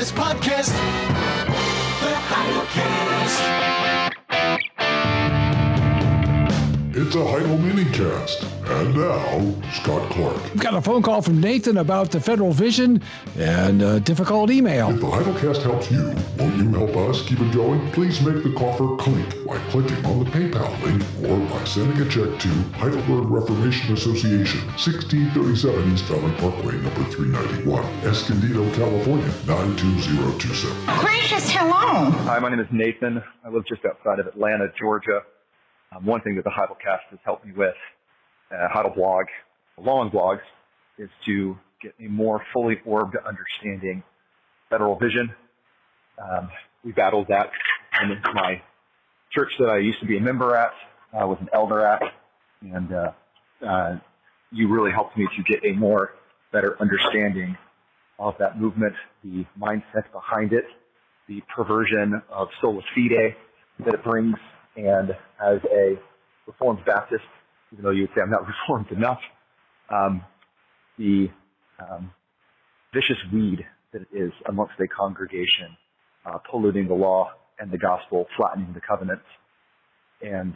this podcast, the Heidelminicast. It's a Heidelminicast. And now, Scott Clark. We've got a phone call from Nathan about the federal vision and a difficult email. If the Heidelcast helps you, won't you help us keep it going? Please make the coffer clink by clicking on the PayPal link or by sending a check to Heidelberg Reformation Association, 1637 East Valley Parkway, number 391, Escondido, California, 92027. Gracious, hello. Hi, my name is Nathan. I live just outside of Atlanta, Georgia. One thing that the Heidelcast has helped me with, Heidel blog, long blogs, is to get a more fully orbed understanding federal vision. We battled that in my church that I used to be a member at, was an elder at, and you really helped me to get a more better understanding of that movement, the mindset behind it, the perversion of sola fide that it brings. And as a Reformed Baptist, even though you would say I'm not Reformed enough, the vicious weed that it is amongst a congregation, polluting the law and the gospel, flattening the covenants, and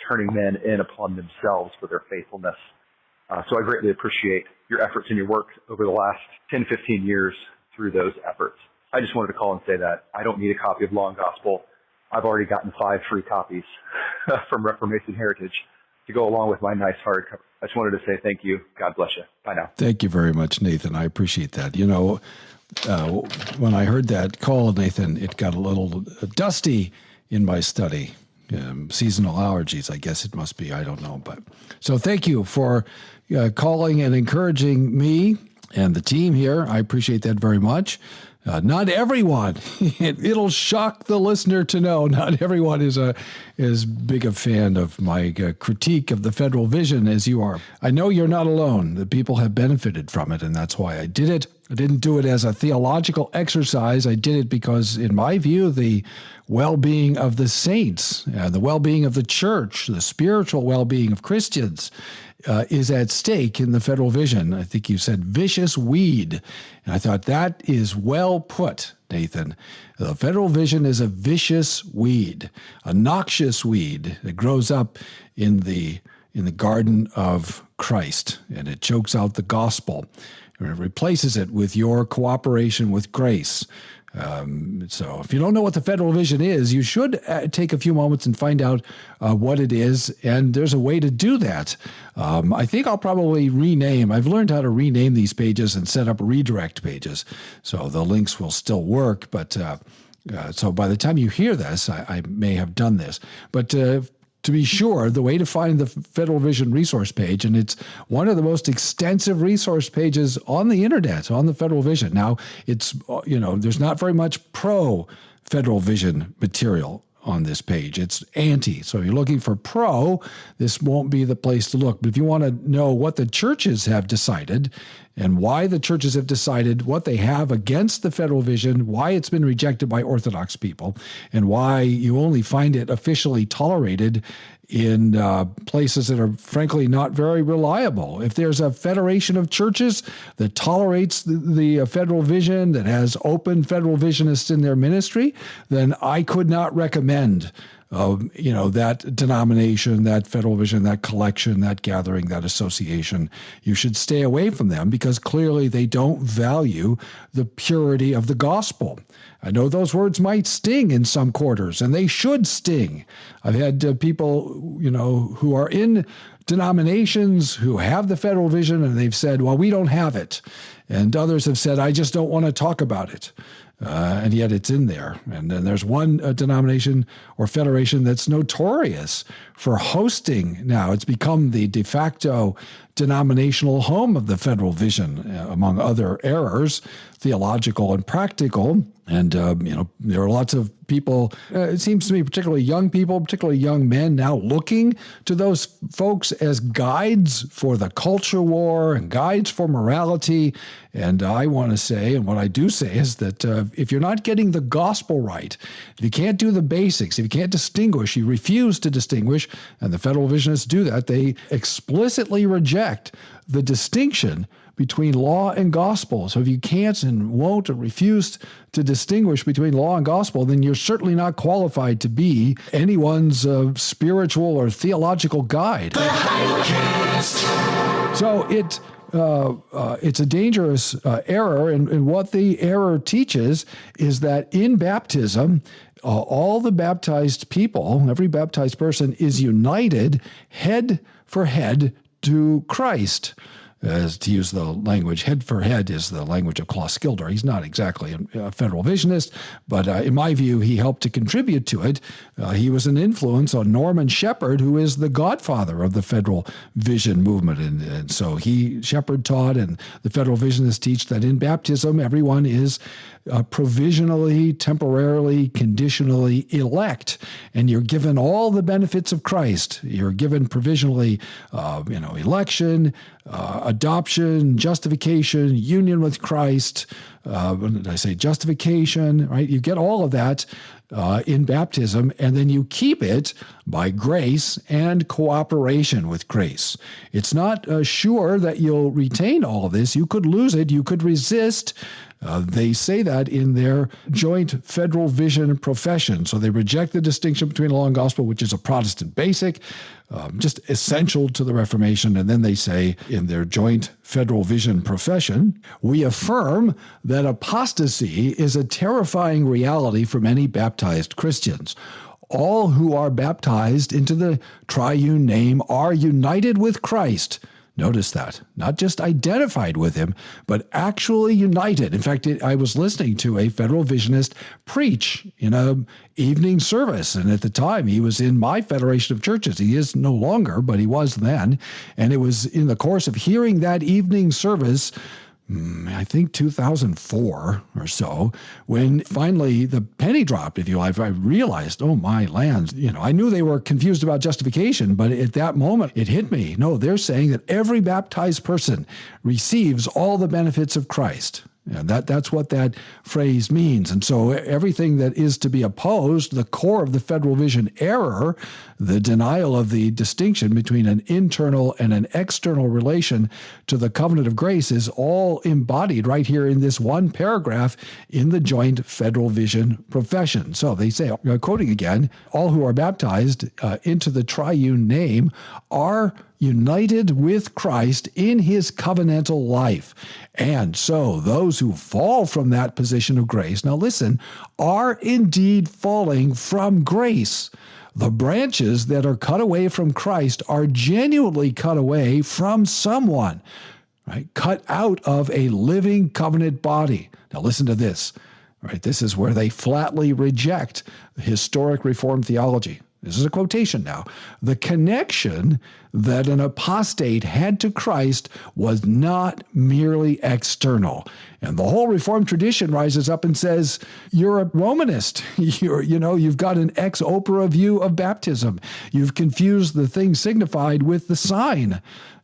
turning men in upon themselves for their faithfulness. So I greatly appreciate your efforts and your work over the last 10, 15 years through those efforts. I just wanted to call and say that I don't need a copy of Law and Gospel. I've already gotten 5 free copies from Reformation Heritage to go along with my nice hardcover. I just wanted to say thank you. God bless you. Bye now. Thank you very much, Nathan. I appreciate that. You know, when I heard that call, Nathan, it got a little dusty in my study. Seasonal allergies, I guess it must be. I don't know. But so thank you for calling and encouraging me and the team here. I appreciate that very much. Not everyone, it'll shock the listener to know, not everyone is as big a fan of my critique of the federal vision as you are. I know you're not alone. The people have benefited from it, and that's why I did it. I didn't do it as a theological exercise. I did it because, in my view, the well-being of the saints, the well-being of the church, the spiritual well-being of Christians is at stake in the federal vision. I think you said vicious weed. And I thought that is well put, Nathan. The federal vision is a vicious weed, a noxious weed that grows up in the garden of Christ, and it chokes out the gospel. It replaces it with your cooperation with grace. So if you don't know what the federal vision is, you should take a few moments and find out what it is, and there's a way to do that. I think I'll probably rename. I've learned how to rename these pages and set up redirect pages, so the links will still work, but so by the time you hear this, I may have done this. But to be sure, the way to find the Federal Vision resource page, and it's one of the most extensive resource pages on the internet, on the Federal Vision. Now, it's, there's not very much pro-Federal Vision material on this page. It's anti. So if you're looking for pro, this won't be the place to look. But if you want to know what the churches have decided and why the churches have decided what they have against the federal vision, why it's been rejected by Orthodox people, and why you only find it officially tolerated in places that are frankly not very reliable. If there's a federation of churches that tolerates the federal vision, that has open federal visionists in their ministry, then I could not recommend that denomination, that federal vision, that collection, that gathering, that association. You should stay away from them because clearly they don't value the purity of the gospel. I know those words might sting in some quarters, and they should sting. I've had people, who are in denominations who have the federal vision, and they've said, well, we don't have it. And others have said, I just don't want to talk about it. And yet it's in there. And then there's one denomination or federation that's notorious for hosting. Now it's become the de facto denominational home of the federal vision, among other errors, theological and practical. And, there are lots of people, it seems to me, particularly young people, particularly young men now looking to those folks as guides for the culture war and guides for morality. And I want to say, and what I do say is that if you're not getting the gospel right, if you can't do the basics, if you can't distinguish, you refuse to distinguish, and the federal visionists do that, they explicitly reject the distinction between law and gospel. So if you can't and won't or refuse to distinguish between law and gospel, then you're certainly not qualified to be anyone's spiritual or theological guide. So it's a dangerous error, and what the error teaches is that in baptism, all the baptized people, every baptized person, is united head for head to Christ. As to use the language, head for head is the language of Klaus Schilder. He's not exactly a federal visionist, but in my view, he helped to contribute to it. He was an influence on Norman Shepherd, who is the godfather of the federal vision movement. And so Shepherd taught, and the federal visionists teach that in baptism, everyone is provisionally, temporarily, conditionally elect, and you're given all the benefits of Christ. You're given provisionally, election, adoption, justification, union with Christ. When did I say justification? Right? You get all of that in baptism, and then you keep it by grace and cooperation with grace. It's not sure that you'll retain all of this. You could lose it. You could resist. They say that in their joint federal vision profession. So they reject the distinction between law and gospel, which is a Protestant basic, just essential to the Reformation. And then they say in their joint federal vision profession, we affirm that apostasy is a terrifying reality for many baptized Christians. All who are baptized into the triune name are united with Christ. Notice that. Not just identified with him, but actually united. In fact, I was listening to a federal visionist preach in an evening service. And at the time, he was in my Federation of Churches. He is no longer, but he was then. And it was in the course of hearing that evening service, I think 2004 or so, when finally the penny dropped, if you like. I realized, oh my lands, I knew they were confused about justification, but at that moment it hit me. No, they're saying that every baptized person receives all the benefits of Christ. And that's what that phrase means. And so everything that is to be opposed, the core of the federal vision error, the denial of the distinction between an internal and an external relation to the covenant of grace, is all embodied right here in this one paragraph in the joint federal vision profession. So they say, quoting again, all who are baptized into the triune name are united with Christ in his covenantal life. And so those who fall from that position of grace, now listen, are indeed falling from grace. The branches that are cut away from Christ are genuinely cut away from someone, right? Cut out of a living covenant body. Now listen to this, right? This is where they flatly reject historic Reformed theology. This is a quotation now. The connection that an apostate had to Christ was not merely external. And the whole Reformed tradition rises up and says, you're a Romanist. You've got an ex opera view of baptism. You've confused the thing signified with the sign.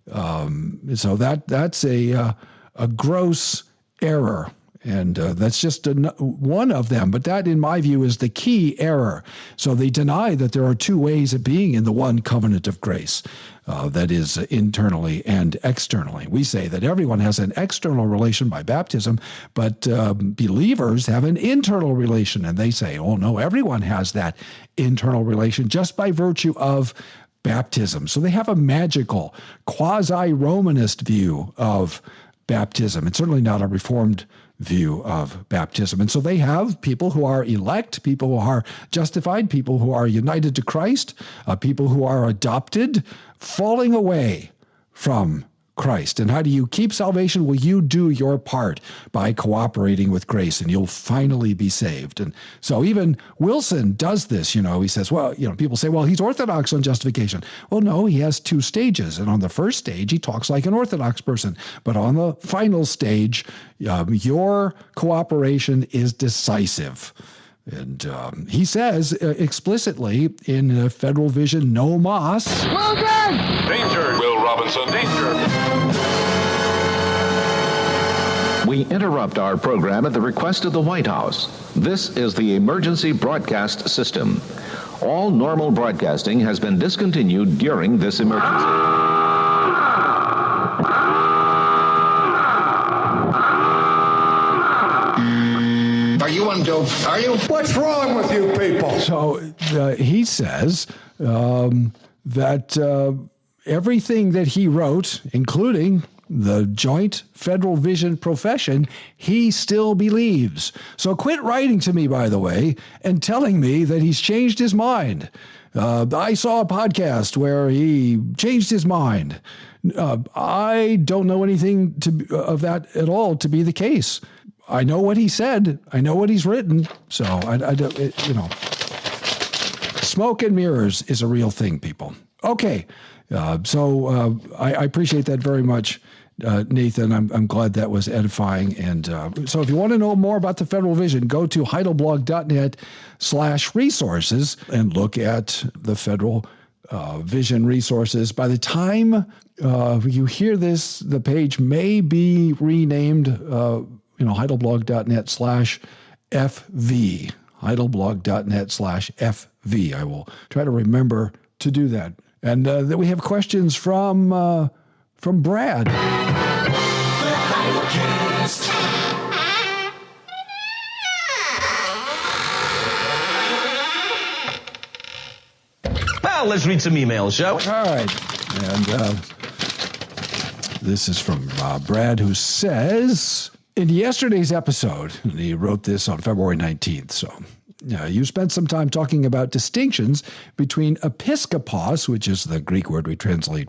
So that's a gross error. And that's just one of them. But that, in my view, is the key error. So they deny that there are two ways of being in the one covenant of grace, that is internally and externally. We say that everyone has an external relation by baptism, but believers have an internal relation. And they say, oh, no, everyone has that internal relation just by virtue of baptism. So they have a magical, quasi-Romanist view of baptism. It's certainly not a Reformed view of baptism. And so they have people who are elect, people who are justified, people who are united to Christ, people who are adopted, falling away from Christ. And how do you keep salvation? Well, you do your part by cooperating with grace, and you'll finally be saved. And so even Wilson does this, he says, well, people say, well, he's Orthodox on justification. Well, no, he has two stages. And on the first stage, he talks like an Orthodox person. But on the final stage, your cooperation is decisive. And he says explicitly in Federal Vision No Mas. Well done! Danger, Will Robinson. Danger. we interrupt our program at the request of the White House. This is the emergency broadcast system. All normal broadcasting has been discontinued during this emergency. Are you on dope? Are you? What's wrong with you people? So he says that everything that he wrote, including the joint federal vision profession, he still believes. So quit writing to me, by the way, and telling me that he's changed his mind. I saw a podcast where he changed his mind. I don't know anything of that at all to be the case. I know what he said. I know what he's written. So I don't, smoke and mirrors is a real thing, people. Okay. So I appreciate that very much, Nathan. I'm glad that was edifying. And so if you want to know more about the federal vision, go to heidelblog.net/resources and look at the federal vision resources. By the time you hear this, the page may be renamed, heidelblog.net/FV. heidelblog.net/FV. I will try to remember to do that. And then we have questions from Brad. The Heidelcast. Well, let's read some emails, shall we? All right. And this is from Brad, who says, in yesterday's episode, and he wrote this on February 19th, so you spent some time talking about distinctions between episkopos, which is the Greek word we translate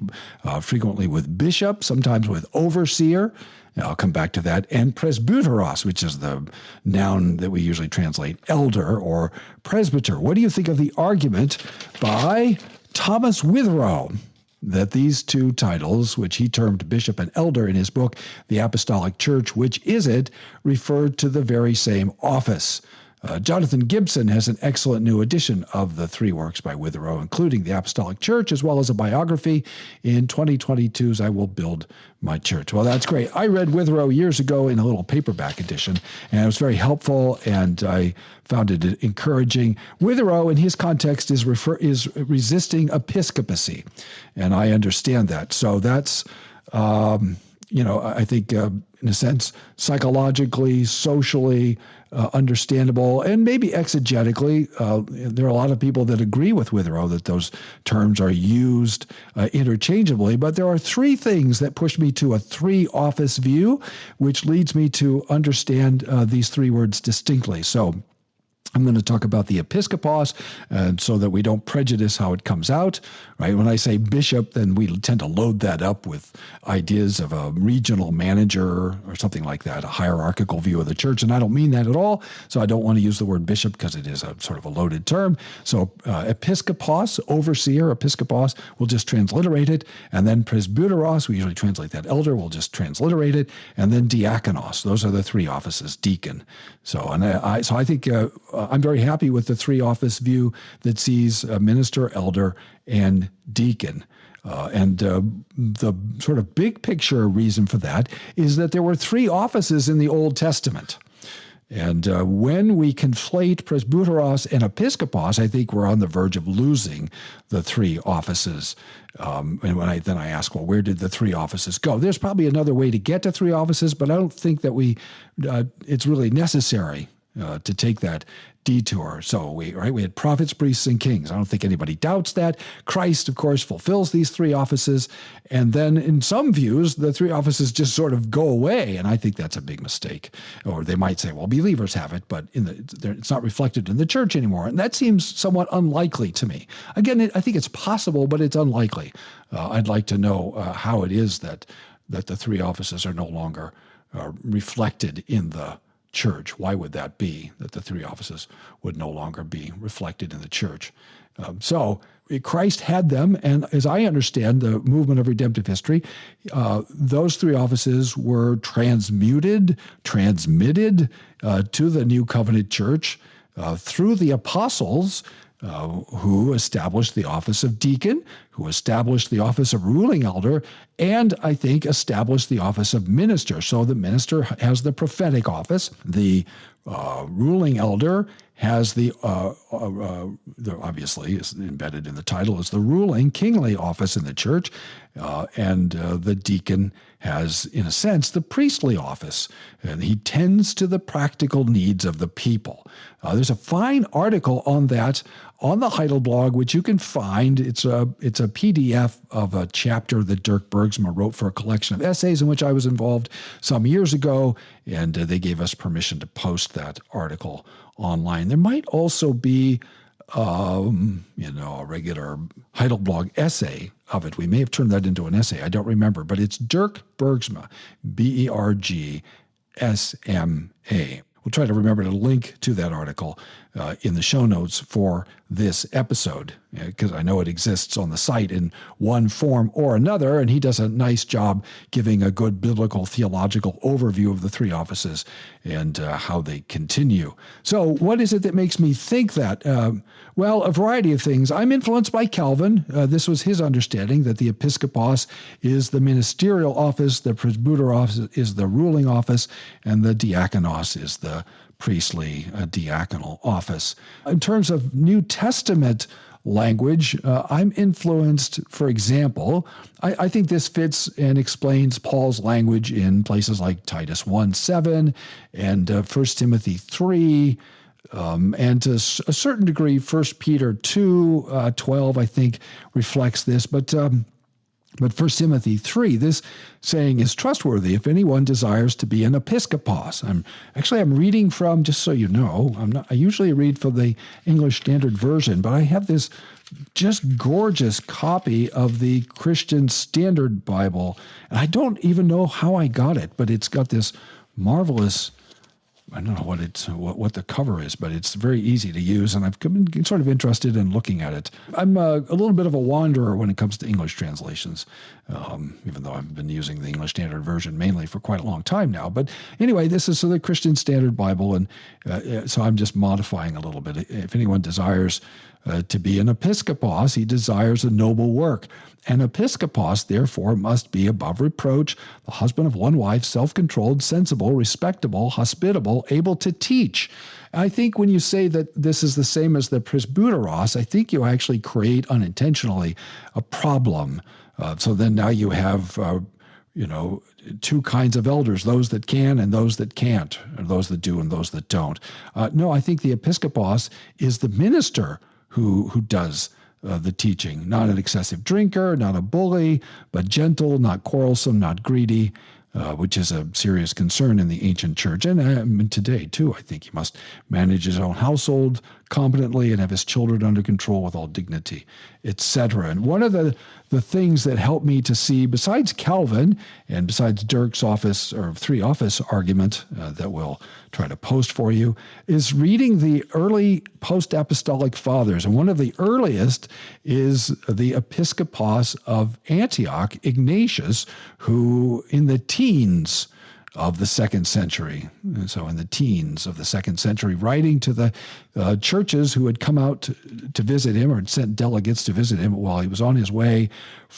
frequently with bishop, sometimes with overseer. I'll come back to that. And presbyteros, which is the noun that we usually translate elder or presbyter. What do you think of the argument by Thomas Withrow that these two titles, which he termed bishop and elder in his book, The Apostolic Church, Which Is It?, referred to the very same office? Jonathan Gibson has an excellent new edition of the three works by Withrow, including The Apostolic Church, as well as a biography in 2022's I Will Build My Church. Well, that's great. I read Withrow years ago in a little paperback edition, and it was very helpful, and I found it encouraging. Withrow, in his context, is resisting episcopacy, and I understand that. So that's, I think, in a sense, psychologically, socially, understandable, and maybe exegetically. There are a lot of people that agree with Withrow that those terms are used interchangeably, but there are three things that push me to a three-office view, which leads me to understand these three words distinctly. So I'm going to talk about the episkopos, so that we don't prejudice how it comes out, right? When I say bishop, then we tend to load that up with ideas of a regional manager or something like that, a hierarchical view of the church, and I don't mean that at all, so I don't want to use the word bishop because it is a sort of a loaded term. So episkopos, overseer, episkopos, we'll just transliterate it, and then presbyteros, we usually translate that elder, we'll just transliterate it, and then diakonos. Those are the three offices, deacon. So, I think I'm very happy with the three-office view that sees minister, elder, and deacon. And the sort of big picture reason for that is that there were three offices in the Old Testament. And when we conflate presbyteros and episkopos, I think we're on the verge of losing the three offices. And when I ask, well, where did the three offices go? There's probably another way to get to three offices, but I don't think that it's really necessary to take that detour. So we had prophets, priests, and kings. I don't think anybody doubts that. Christ, of course, fulfills these three offices. And then in some views, the three offices just sort of go away. And I think that's a big mistake. Or they might say, well, believers have it, but it's not reflected in the church anymore. And that seems somewhat unlikely to me. Again, I think it's possible, but it's unlikely. I'd like to know how it is that the three offices are no longer reflected in the church. Why would that be, that the three offices would no longer be reflected in the church? So Christ had them, and as I understand the movement of redemptive history, those three offices were transmitted to the New Covenant church through the apostles who established the office of deacon, who established the office of ruling elder, and I think established the office of minister. So the minister has the prophetic office. The ruling elder has the obviously is embedded in the title is the ruling kingly office in the church, and the deacon has, in a sense, the priestly office, and he tends to the practical needs of the people. There's a fine article on that on the Heidel blog, which you can find. It's a PDF of a chapter that Dirk Bergsma wrote for a collection of essays in which I was involved some years ago, and they gave us permission to post that article online. There might also be a regular Heidel blog essay of it. We may have turned that into an essay. I don't remember, but it's Dirk Bergsma, Bergsma. We'll try to remember to link to that article in the show notes for this episode, because I know it exists on the site in one form or another, and he does a nice job giving a good biblical theological overview of the three offices and how they continue. So what is it that makes me think that? Well, a variety of things. I'm influenced by Calvin. This was his understanding that the episkopos is the ministerial office, the presbyteros is the ruling office, and the diakonos is the priestly diaconal office. In terms of New Testament language, I'm influenced, for example, I think this fits and explains Paul's language in places like Titus 1:7 and 1 Timothy 3, and to a certain degree 1 Peter 2:12, I think, reflects this. But 1 Timothy 3, this saying is trustworthy if anyone desires to be an episkopos. I'm reading from, just so you know, I usually read from the English Standard Version, but I have this just gorgeous copy of the Christian Standard Bible, and I don't even know how I got it, but it's got this marvelous, I don't know what the cover is, but it's very easy to use, and I've been sort of interested in looking at it. I'm a little bit of a wanderer when it comes to English translations, even though I've been using the English Standard Version mainly for quite a long time now. But anyway, this is the Christian Standard Bible, and so I'm just modifying a little bit. If anyone desires to be an episkopos, he desires a noble work. An episkopos, therefore, must be above reproach, the husband of one wife, self-controlled, sensible, respectable, hospitable, able to teach. I think when you say that this is the same as the presbyteros, I think you actually create unintentionally a problem. So then now you have two kinds of elders, those that can and those that can't, or those that do and those that don't. No, I think the episkopos is the minister who does the teaching, not an excessive drinker, not a bully, but gentle, not quarrelsome, not greedy, which is a serious concern in the ancient church. And today, too, I think he must manage his own household competently and have his children under control with all dignity, etc. And one of the things that helped me to see, besides Calvin and besides Dirk's office or three office argument that we'll try to post for you, is reading the early post-apostolic fathers. And one of the earliest is the episkopos of Antioch, Ignatius, who in the teens of the second century, so in the teens of the second century, writing to the churches who had come out to visit him or had sent delegates to visit him while he was on his way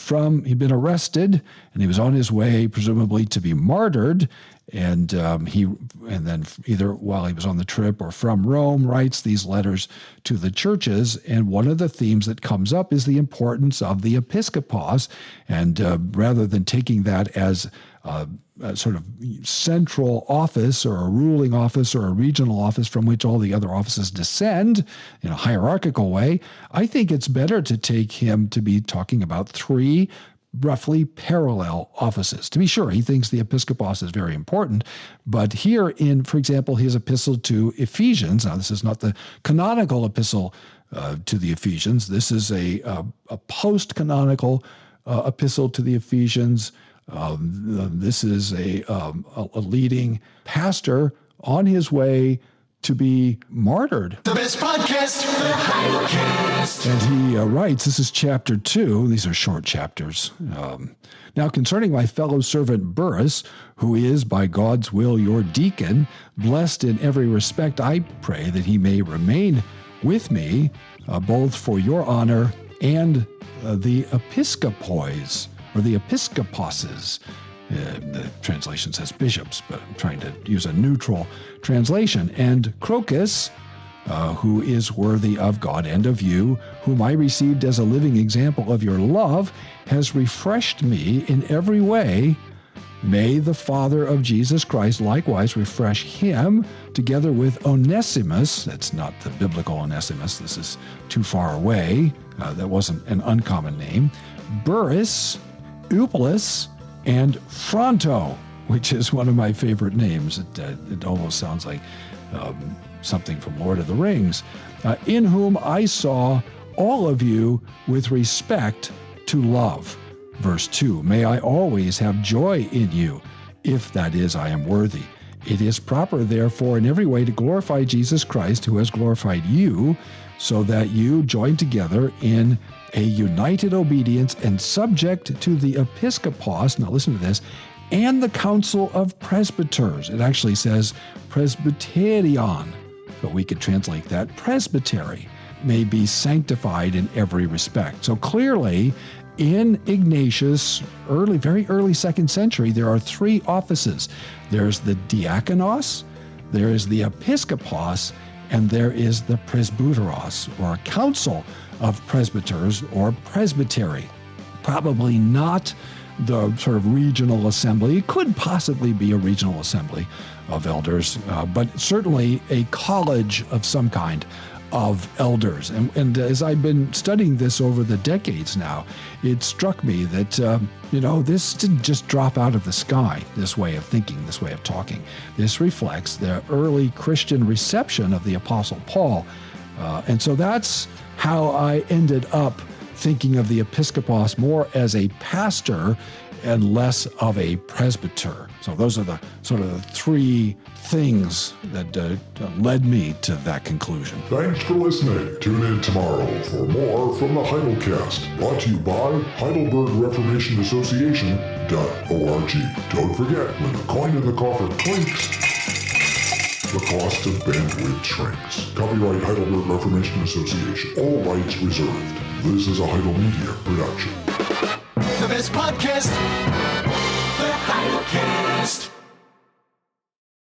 he'd been arrested, and he was on his way presumably to be martyred, and then either while he was on the trip or from Rome writes these letters to the churches. And one of the themes that comes up is the importance of the episkopos, and rather than taking that as a sort of central office or a ruling office or a regional office from which all the other offices descend in a hierarchical way, I think it's better to take him to be talking about three roughly parallel offices. To be sure, he thinks the episkopos is very important, but here in, for example, his epistle to Ephesians, now this is not the canonical epistle to the Ephesians, this is a post-canonical epistle to the Ephesians. This is a leading pastor on his way to be martyred. The best podcast, the Heidelcast. And he writes, this is chapter 2. These are short chapters. Now, concerning my fellow servant Burrus, who is by God's will your deacon, blessed in every respect, I pray that he may remain with me, both for your honor and the episcopois, or the episcoposes. The translation says bishops, but I'm trying to use a neutral translation. And Crocus, who is worthy of God and of you, whom I received as a living example of your love, has refreshed me in every way. May the Father of Jesus Christ likewise refresh him, together with Onesimus. That's not the biblical Onesimus. This is too far away. That wasn't an uncommon name. Burrus, Eupolus, and Fronto, which is one of my favorite names. It almost sounds like something from Lord of the Rings, in whom I saw all of you with respect to love. Verse 2, may I always have joy in you, if that is I am worthy. It is proper, therefore, in every way to glorify Jesus Christ, who has glorified you, so that you join together in a united obedience and subject to the episkopos, now listen to this, and the council of presbyters. It actually says presbyterion, but we could translate that presbytery, may be sanctified in every respect. So clearly, in Ignatius, very early 2nd century, there are three offices. There's the diakonos, there is the episkopos, and there is the presbyteros, or a council of presbyters, or presbytery. Probably not the sort of regional assembly. It could possibly be a regional assembly of elders, but certainly a college of some kind of elders. And as I've been studying this over the decades now, it struck me that, this didn't just drop out of the sky, this way of thinking, this way of talking. This reflects the early Christian reception of the Apostle Paul. And so that's how I ended up thinking of the episkopos more as a pastor and less of a presbyter. So those are the sort of the three things that led me to that conclusion. Thanks for listening. Tune in tomorrow for more from the Heidelcast, brought to you by Heidelberg Reformation Association.org. Don't forget, when the coin in the coffer clinks, the cost of bandwidth shrinks. Copyright Heidelberg Reformation Association. All rights reserved. This is a Heidelmedia production. The best podcast